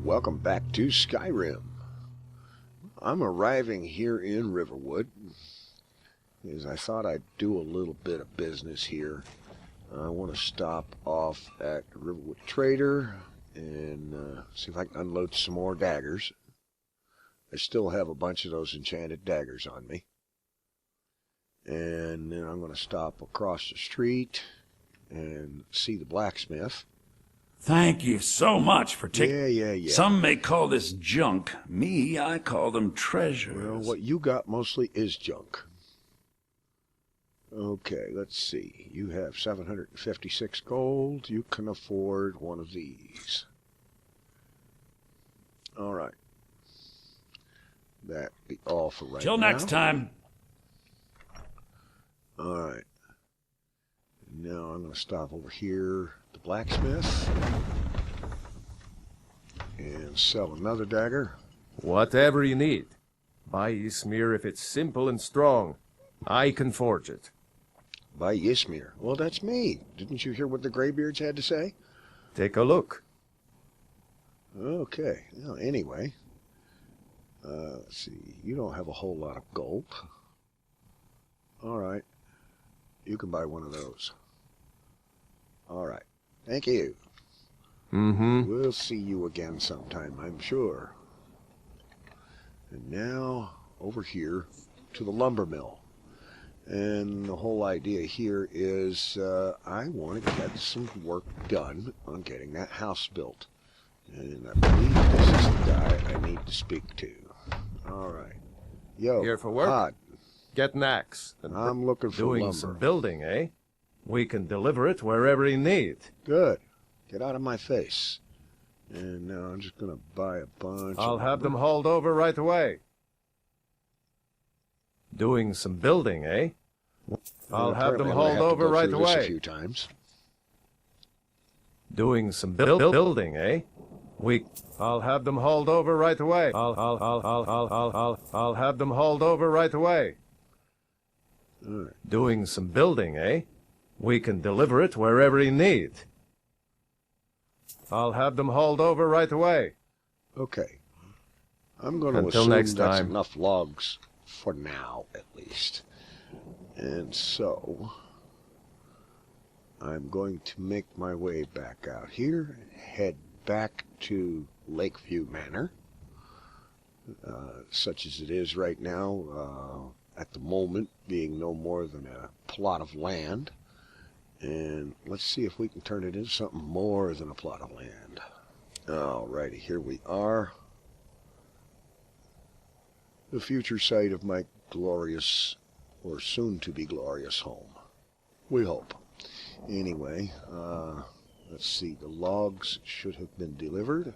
Welcome back to Skyrim. I'm arriving here in Riverwood, as I thought I'd do a little bit of business here. I want to stop off at the Riverwood Trader and see if I can unload some more daggers. I still have a bunch of those enchanted daggers on me. And then I'm going to stop across the street and see the blacksmith. Thank you so much for taking... Yeah. Some may call this junk. Me, I call them treasures. Well, what you got mostly is junk. Okay, let's see. You have 756 gold. You can afford one of these. All right. That'd be all for right now. Till next time. All right. Now I'm going to stop over here, the blacksmith, and sell another dagger. Whatever you need. Buy Ysmir if it's simple and strong. I can forge it. By Ysmir. Well, that's me. Didn't you hear what the Greybeards had to say? Take a look. Okay. Well, anyway. Let's see. You don't have a whole lot of gold. All right. You can buy one of those. All right. Thank you. We'll see you again sometime, I'm sure. And now, over here to the lumber mill. And the whole idea here is I want to get some work done on getting that house built. And I believe this is the guy I need to speak to. All right. Yo, Here for work? Hod. Get an axe. And I'm looking for doing lumber. some building, eh? We can deliver it wherever you need. Good. Get out of my face. And now I'm just going to buy a bunch I'll of have them lumber. hauled over right away. Doing some building, eh? I'll have them Apparently I'm gonna hauled have to over go right through this a away. few times. Doing some building, eh? I'll have them hauled over right away. I'll have them hauled over right away. All right. Doing some building, eh? We can deliver it wherever you need. I'll have them hauled over right away. Okay. I'm going to Until assume next that's time. enough logs for now, at least. And so, I'm going to make my way back out here, head back to Lakeview Manor, such as it is right now, at the moment being no more than a plot of land. And let's see if we can turn it into something more than a plot of land. Alrighty, here we are. The future site of my glorious, or soon-to-be glorious home. We hope. Anyway, let's see. The logs should have been delivered.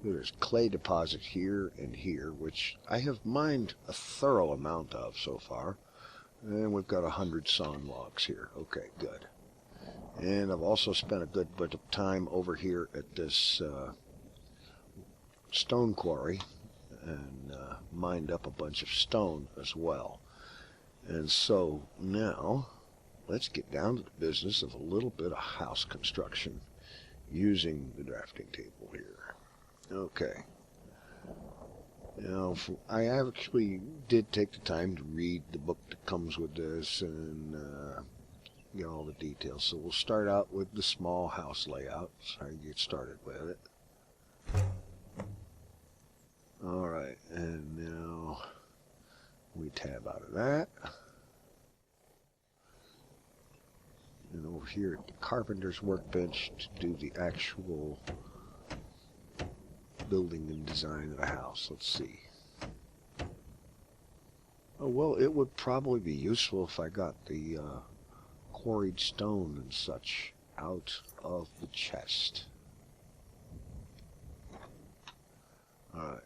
There's clay deposit here and here, which I have mined a thorough amount of so far. And we've got 100 sawn logs here. Okay, good. And I've also spent a good bit of time over here at this stone quarry and mined up a bunch of stone as well. And so now, let's get down to the business of a little bit of house construction using the drafting table here. Okay. Now, I actually did take the time to read the book that comes with this and get all the details. So we'll start out with the small house layout. So I can get started with it. Alright, and now we tab out of that. And over here at the carpenter's workbench to do the actual building and design of the house. Let's see. Oh, well, it would probably be useful if I got the quarried stone and such out of the chest. Alright.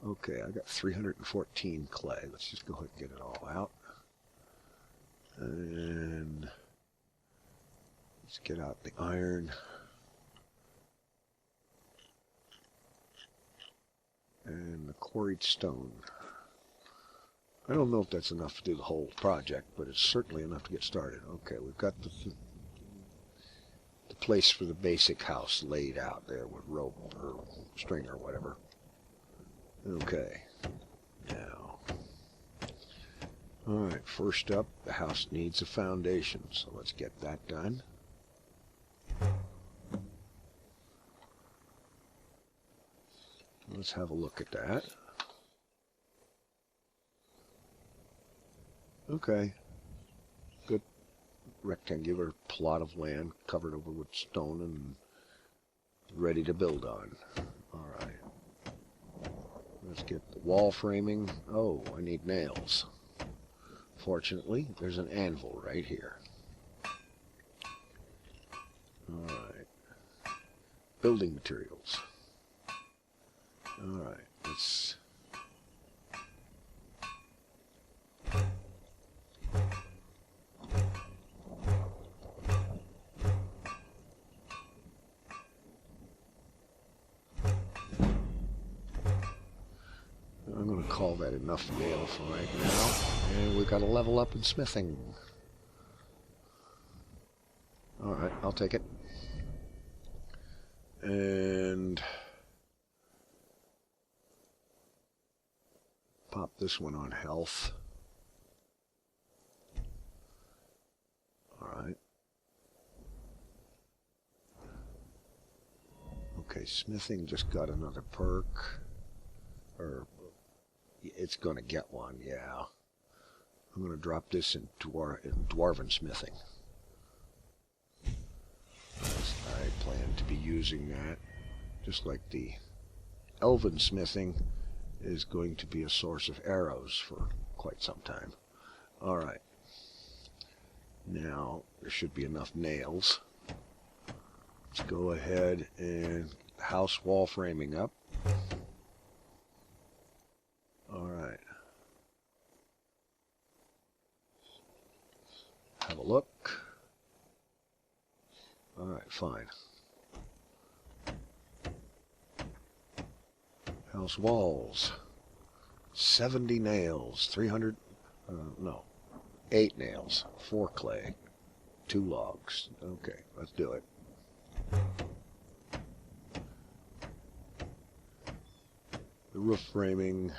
Okay, I got 314 clay. Let's just go ahead and get it all out. And let's get out the iron. And the quarried stone. I don't know if that's enough to do the whole project, but it's certainly enough to get started. Okay, we've got the place for the basic house laid out there with rope or string or whatever. Okay. Now. Alright, first up, the house needs a foundation, so let's get that done. Let's have a look at that. Okay. Good rectangular plot of land covered over with stone and ready to build on. Alright. Let's get the wall framing. Oh, I need nails. Fortunately, there's an anvil right here. Alright. Building materials. Alright, let's... I'm going to call that enough nail for right now. And we've got to level up in smithing. Alright, I'll take it. And... pop this one on health. Alright. Okay, smithing just got another perk. Or, it's going to get one, yeah. I'm going to drop this in Dwarven smithing. I plan to be using that, just like the Elven smithing is going to be a source of arrows for quite some time. Alright. Now, there should be enough nails. Let's go ahead and house wall framing up. Alright. Have a look. Alright, fine. House walls. 70 nails. 300... no. 8 nails. 4 clay. 2 logs. Okay, let's do it. The roof framing.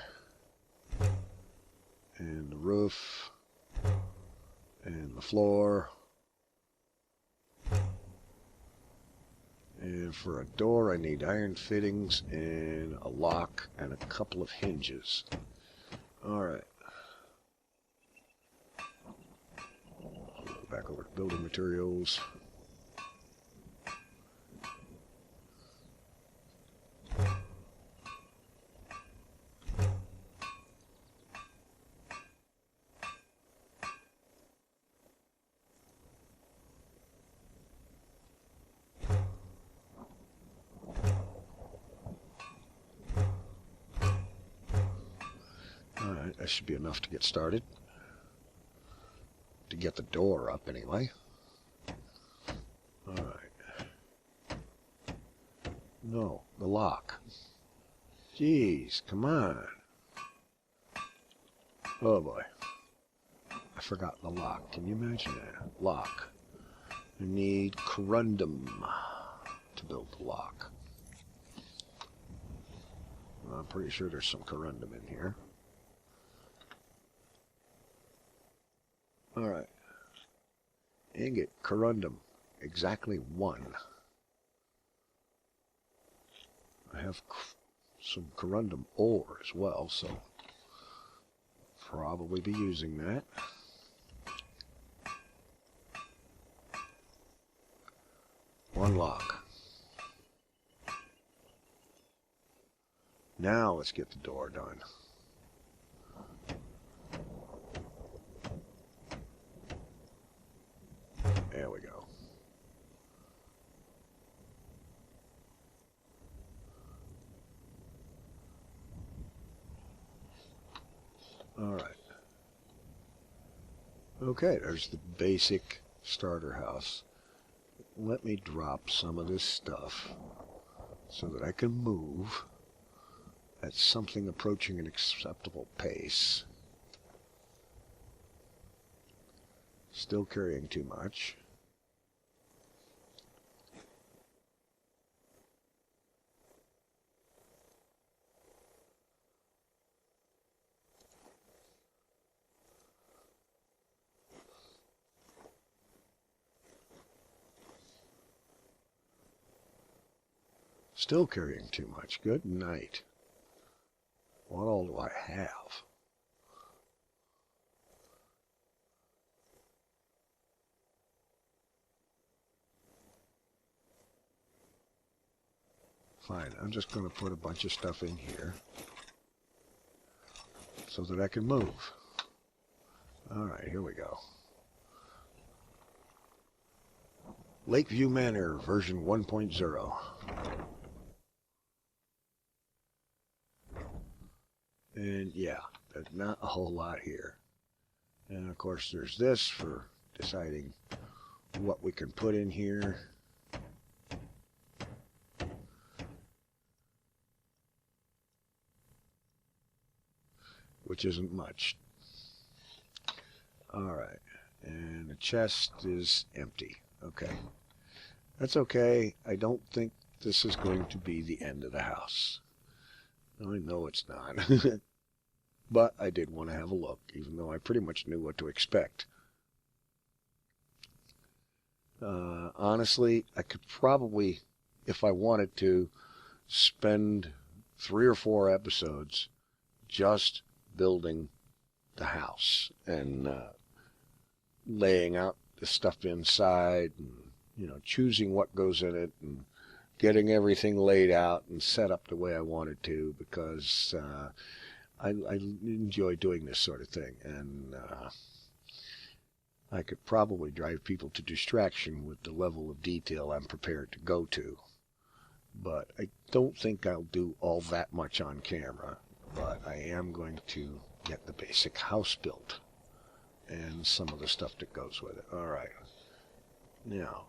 And the roof. And the floor. And for a door I need iron fittings and a lock and a couple of hinges. Alright. Back over to building materials. Alright, that should be enough to get started. To get the door up anyway. Alright. No, the lock. Jeez, come on. Oh boy. I forgot the lock. Can you imagine that? Lock. I need corundum to build the lock. I'm pretty sure there's some corundum in here. Alright. Ingot, corundum. Exactly 1. I have some corundum ore as well, so probably be using that. One lock. Now let's get the door done. There we go. Alright. Okay, there's the basic starter house. Let me drop some of this stuff so that I can move at something approaching an acceptable pace. Still carrying too much. still carrying too much. Good night. What all do I have? Fine, I'm just going to put a bunch of stuff in here so that I can move. Alright, here we go. Lakeview Manor, version 1.0. And yeah, there's not a whole lot here. And of course there's this for deciding what we can put in here. Which isn't much. Alright, and the chest is empty. Okay. That's okay. I don't think this is going to be the end of the house. I know it's not. But I did want to have a look, even though I pretty much knew what to expect. Honestly, I could probably, if I wanted to, spend 3 or 4 episodes just building the house and laying out the stuff inside and, you know, choosing what goes in it and getting everything laid out and set up the way I wanted to, because I enjoy doing this sort of thing, and I could probably drive people to distraction with the level of detail I'm prepared to go to. But I don't think I'll do all that much on camera, but I am going to get the basic house built and some of the stuff that goes with it. All right. Now,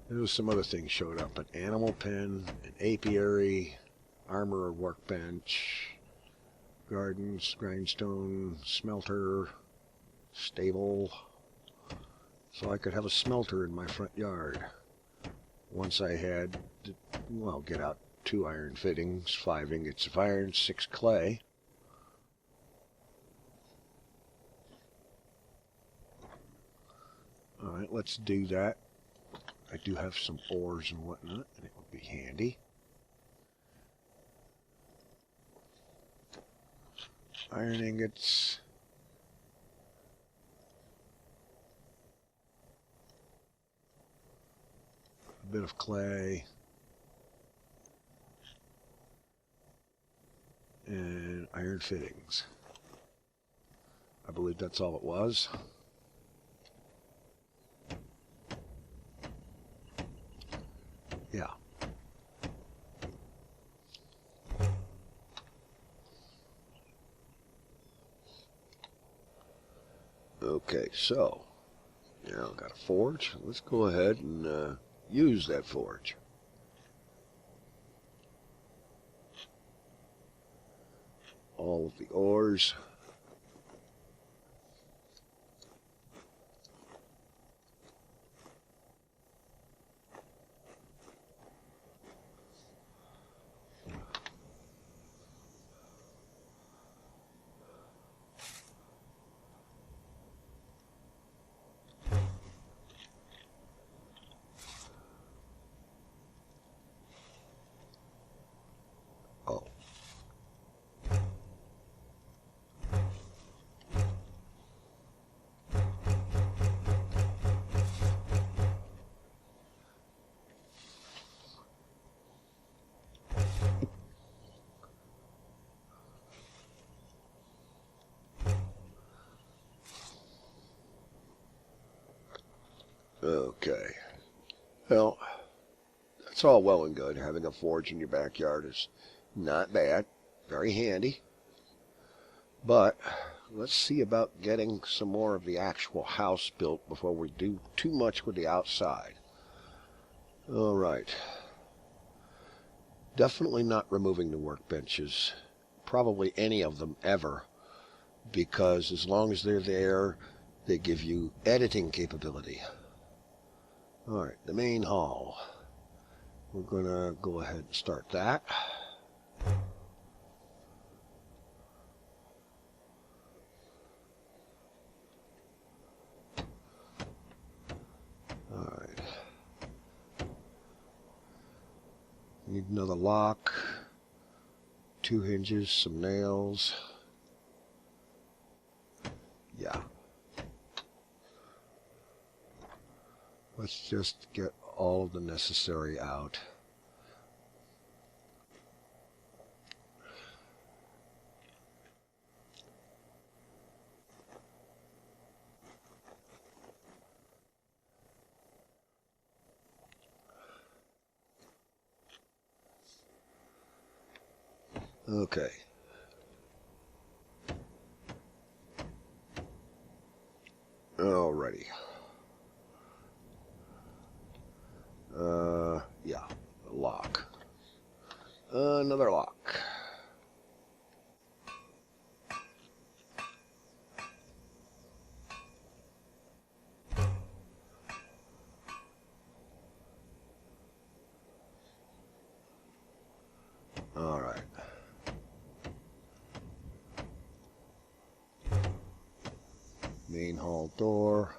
there was some other things showed up: an animal pen, an apiary, armor workbench, gardens, grindstone, smelter, stable. So I could have a smelter in my front yard. Once I had, well, get out 2 iron fittings, 5 ingots of iron, 6 clay. Alright, let's do that. I do have some ores and whatnot, and it would be handy. Iron ingots. A bit of clay. And iron fittings. I believe that's all it was. Yeah. Okay, so now I've got a forge. Let's go ahead and use that forge. All of the ores. Oh. Okay. Well, that's all well and good. Having a forge in your backyard is not bad. Very handy. But let's see about getting some more of the actual house built before we do too much with the outside. All right. Definitely not removing the workbenches. Probably any of them ever. Because as long as they're there, they give you editing capability. Alright, the main hall. We're going to go ahead and start that. Alright. Need another lock. 2 hinges, some nails. Yeah. Let's just get all of the necessary out. Okay. Alrighty. Yeah, lock. Another lock. Alright. Main hall door,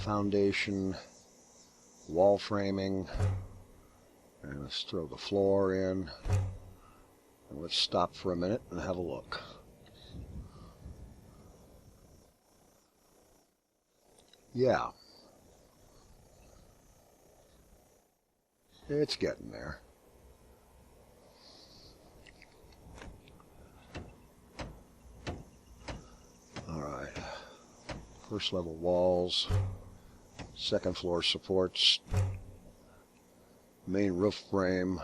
foundation, wall framing, and let's throw the floor in. And let's stop for a minute and have a look. Yeah. It's getting there. Alright. First level walls, second floor supports, main roof frame.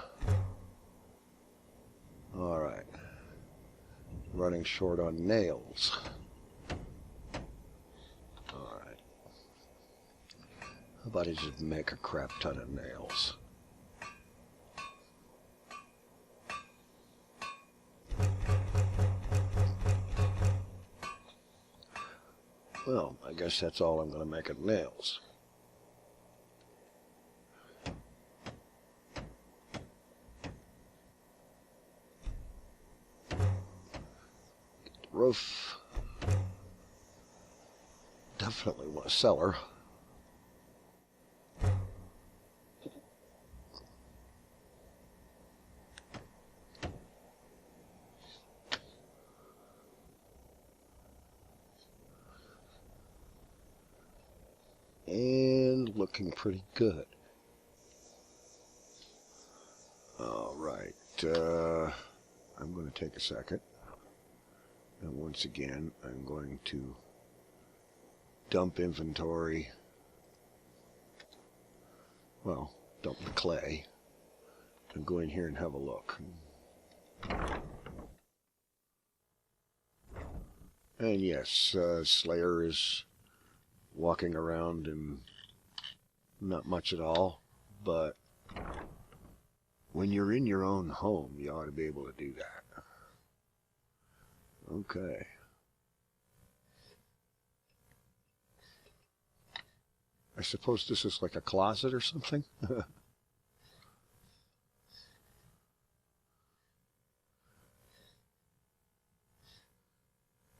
Alright. Running short on nails. Alright. How about I just make a crap ton of nails? Well, I guess that's all I'm going to make of nails. Get the roof. Definitely want a cellar. And looking pretty good. All right, I'm going to take a second, and once again I'm going to dump inventory, well, dump the clay, and go in here and have a look. And yes, Slayer is walking around and not much at all, but when you're in your own home, you ought to be able to do that. Okay. I suppose this is like a closet or something?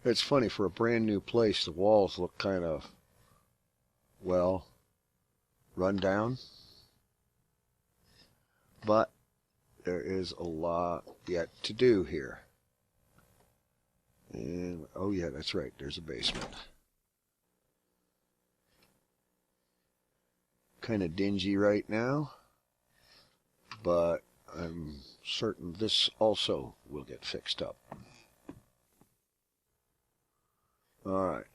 It's funny, for a brand new place, the walls look kind of, well, run down. But there is a lot yet to do here. And, oh yeah, that's right, there's a basement. Kind of dingy right now, but I'm certain this also will get fixed up. Alright,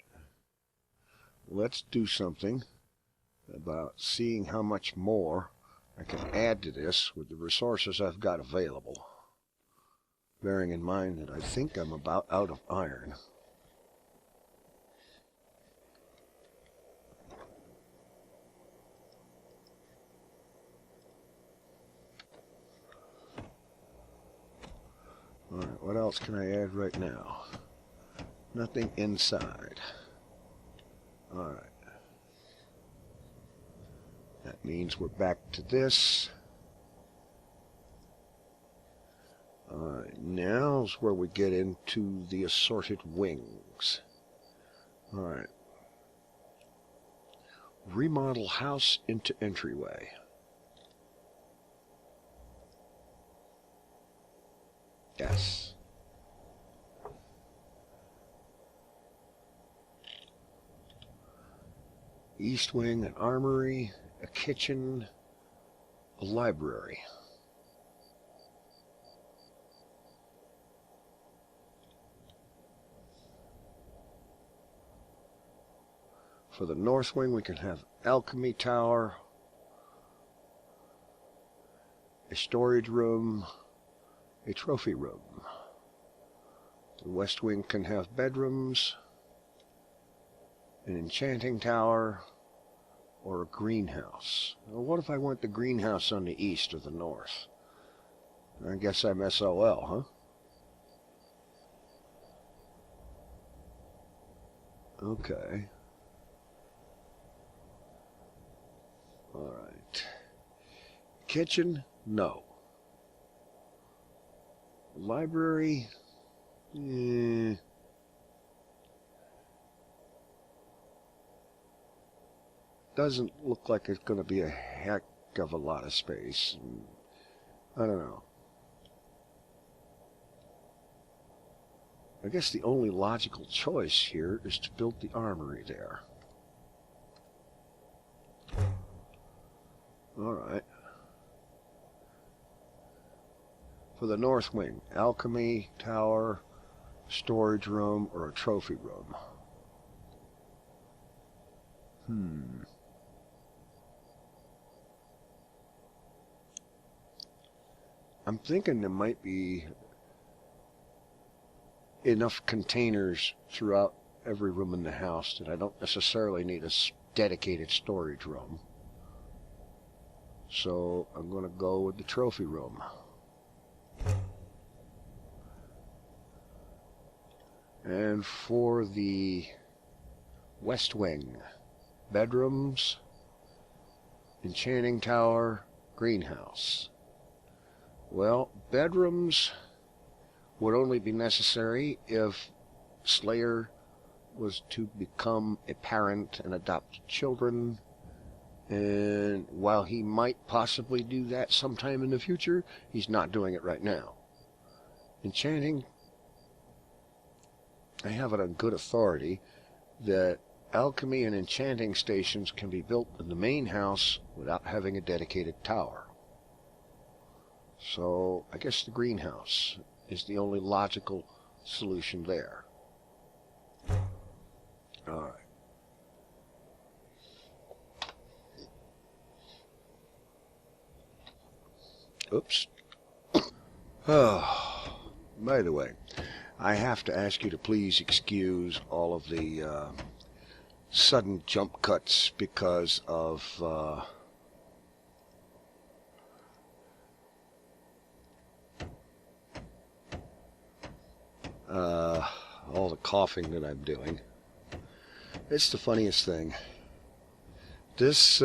let's do something about seeing how much more I can add to this with the resources I've got available. Bearing in mind that I think I'm about out of iron. Alright, what else can I add right now? Nothing inside. Alright. That means we're back to this. Now's where we get into the assorted wings. Alright. Remodel house into entryway. East wing, an armory, a kitchen, a library. For the north wing, we can have Alchemy Tower, a storage room, a trophy room. The west wing can have bedrooms, an enchanting tower, or a greenhouse. Now, what if I want the greenhouse on the east or the north? I guess I'm SOL, huh? Okay. Alright. Kitchen? No. Library? Doesn't look like it's going to be a heck of a lot of space. I don't know. I guess the only logical choice here is to build the armory there. Alright. For the north wing, alchemy tower, storage room, or a trophy room. I'm thinking there might be enough containers throughout every room in the house that I don't necessarily need a dedicated storage room. So I'm going to go with the trophy room. And for the west wing, bedrooms, enchanting tower, greenhouse. Well, bedrooms would only be necessary if Slayer was to become a parent and adopt children. And while he might possibly do that sometime in the future, he's not doing it right now. Enchanting, I have it on good authority that alchemy and enchanting stations can be built in the main house without having a dedicated tower. So I guess the greenhouse is the only logical solution there. Alright. Oops. Oh, by the way, I have to ask you to please excuse all of the sudden jump cuts because of all the coughing that I'm doing. It's the funniest thing. This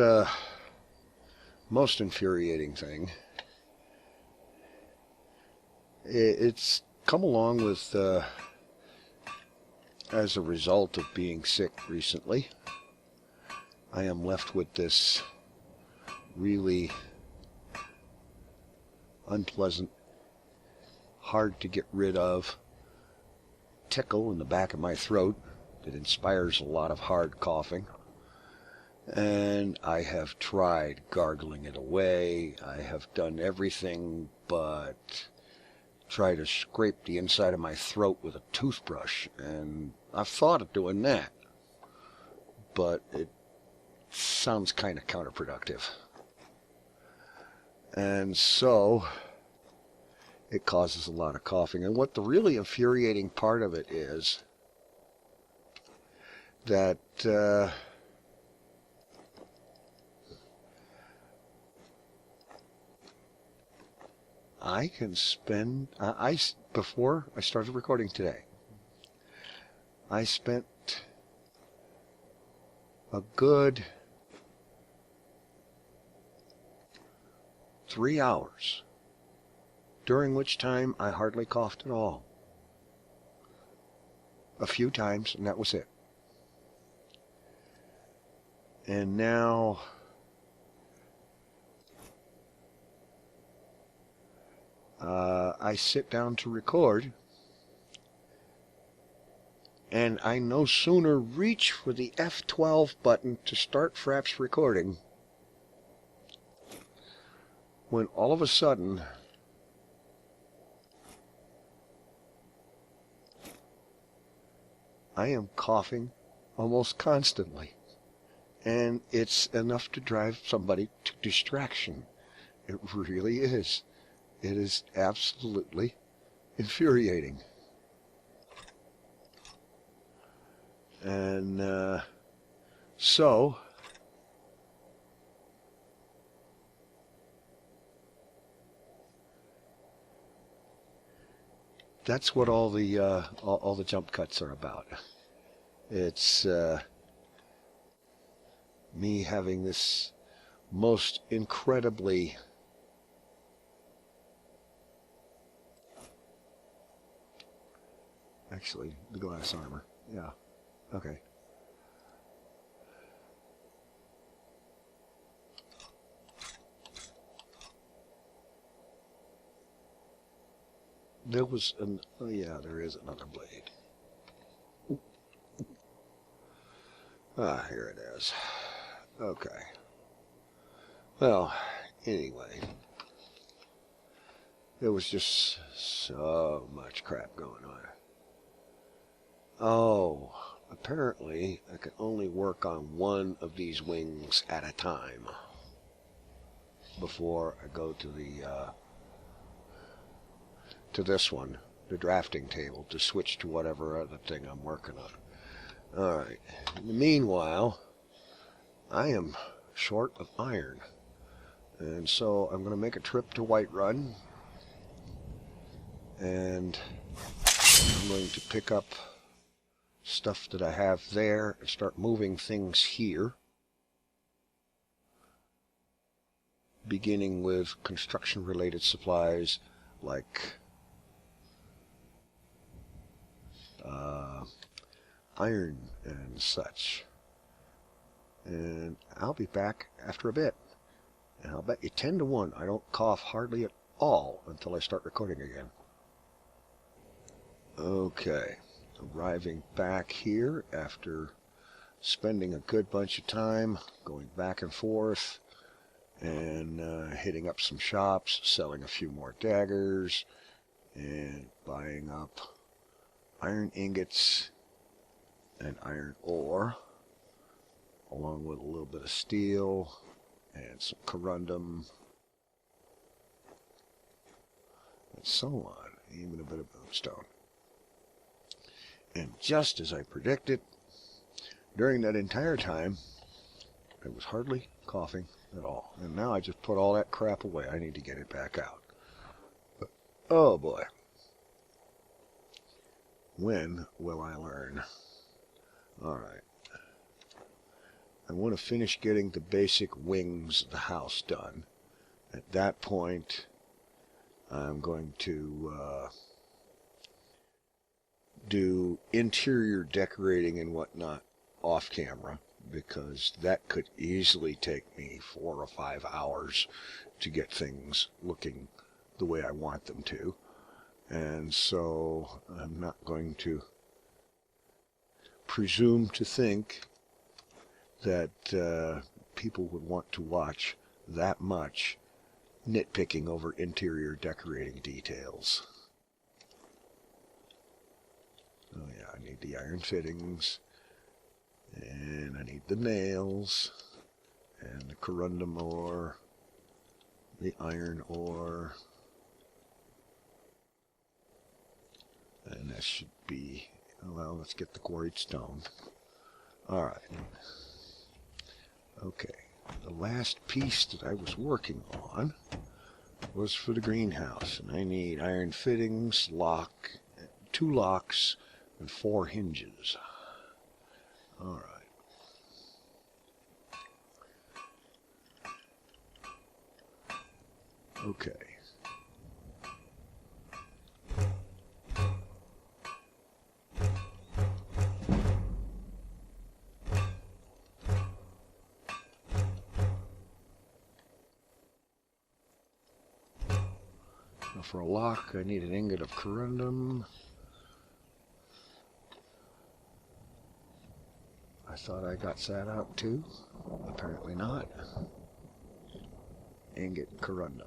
most infuriating thing. It's come along with, as a result of being sick recently, I am left with this really unpleasant, hard to get rid of tickle in the back of my throat that inspires a lot of hard coughing. And I have tried gargling it away. I have done everything but try to scrape the inside of my throat with a toothbrush, and I've thought of doing that, but it sounds kind of counterproductive. And so it causes a lot of coughing. And what the really infuriating part of it is that I can spend, before I started recording today, I spent a good 3 hours, during which time I hardly coughed at all. A few times, and that was it. And now I sit down to record, And I no sooner reach for the F12 button to start Fraps recording when all of a sudden I am coughing almost constantly. And it's enough to drive somebody to distraction. It really is. It is absolutely infuriating. And so that's what all the jump cuts are about. It's me having this most incredibly actually the glass armor. Yeah. Okay. There was an oh yeah, there is another blade. Ah, here it is. Okay. Well, anyway, there was just so much crap going on. Oh, apparently I can only work on one of these wings at a time before I go to the to this one, the drafting table, to switch to whatever other thing I'm working on. All right. In the meanwhile, I am short of iron, and so I'm going to make a trip to Whiterun, and I'm going to pick up stuff that I have there and start moving things here, beginning with construction related supplies like iron and such. And I'll be back after a bit, and I'll bet you 10 to 1 I don't cough hardly at all until I start recording again. Okay, arriving back here after spending a good bunch of time going back and forth and hitting up some shops, selling a few more daggers, and buying up iron ingots and iron ore, along with a little bit of steel and some corundum and so on, even a bit of moonstone. And just as I predicted, during that entire time, I was hardly coughing at all. And now I just put all that crap away. I need to get it back out. But, oh boy. When will I learn? Alright. I want to finish getting the basic wings of the house done. At that point, I'm going to do interior decorating and whatnot off camera, because that could easily take me 4 or 5 hours to get things looking the way I want them to. And so I'm not going to presume to think that people would want to watch that much nitpicking over interior decorating details. Oh yeah, I need the iron fittings, and I need the nails, and the corundum ore, the iron ore, and that should be, well, let's get the quarried stone. Alright. Okay, the last piece that I was working on was for the greenhouse, and I need iron fittings, 2 locks, and 4 hinges. Alright. Okay. Now for a lock, I need an ingot of corundum. I thought I got that out too. Apparently not. Ingot corundum.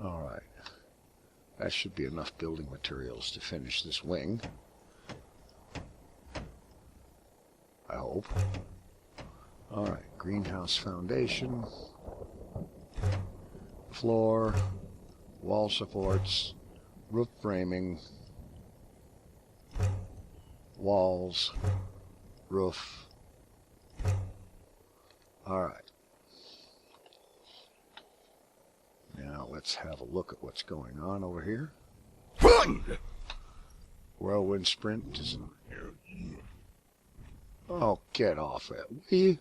Alright. That should be enough building materials to finish this wing. I hope. Alright, greenhouse foundation, floor, wall supports, roof framing, walls, roof. Alright. Now let's have a look at what's going on over here. Whirlwind sprint is... Oh, get off it, will you?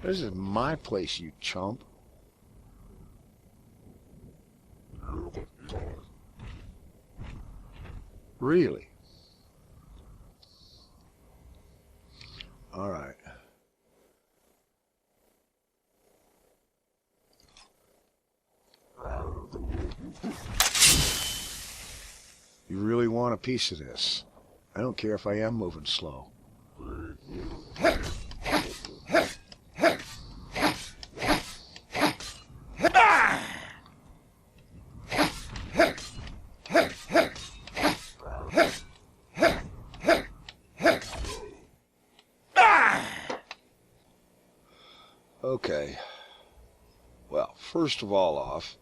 This is my place, you chump. Really? All right. You really want a piece of this? I don't care if I am moving slow. Okay. Well, first of all off,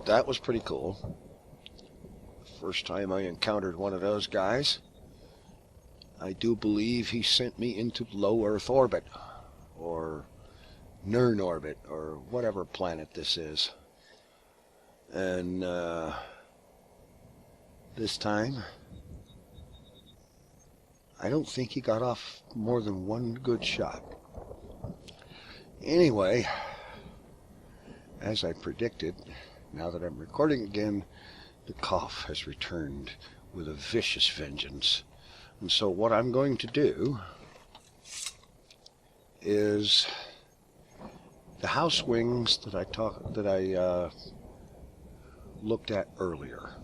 that was pretty cool. First time I encountered one of those guys. I do believe he sent me into low Earth orbit, or Nern orbit, or whatever planet this is. And this time, I don't think he got off more than one good shot. Anyway, as I predicted, now that I'm recording again, the cough has returned with a vicious vengeance. And so what I'm going to do is the house wings that I looked at earlier,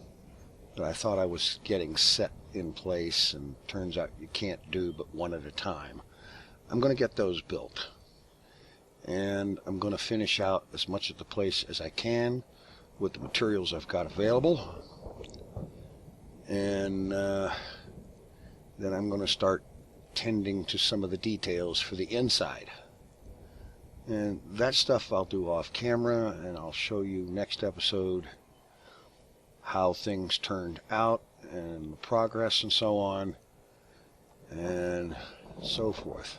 that I thought I was getting set in place, and turns out you can't do but one at a time. I'm going to get those built, and I'm going to finish out as much of the place as I can with the materials I've got available, and then I'm going to start tending to some of the details for the inside. And that stuff I'll do off camera, and I'll show you next episode how things turned out and the progress and so on and so forth.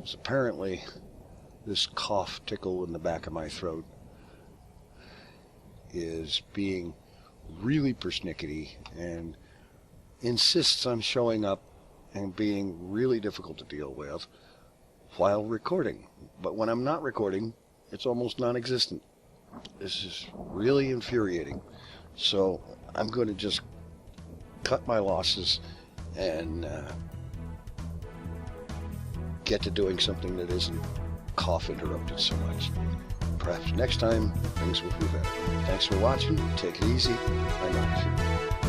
So apparently this cough tickle in the back of my throat is being really persnickety and insists on showing up and being really difficult to deal with while recording. But when I'm not recording, it's almost non-existent. This is really infuriating. So I'm going to just cut my losses and get to doing something that isn't cough interrupted so much. Perhaps next time things will be better. Thanks for watching. Take it easy. I'm out.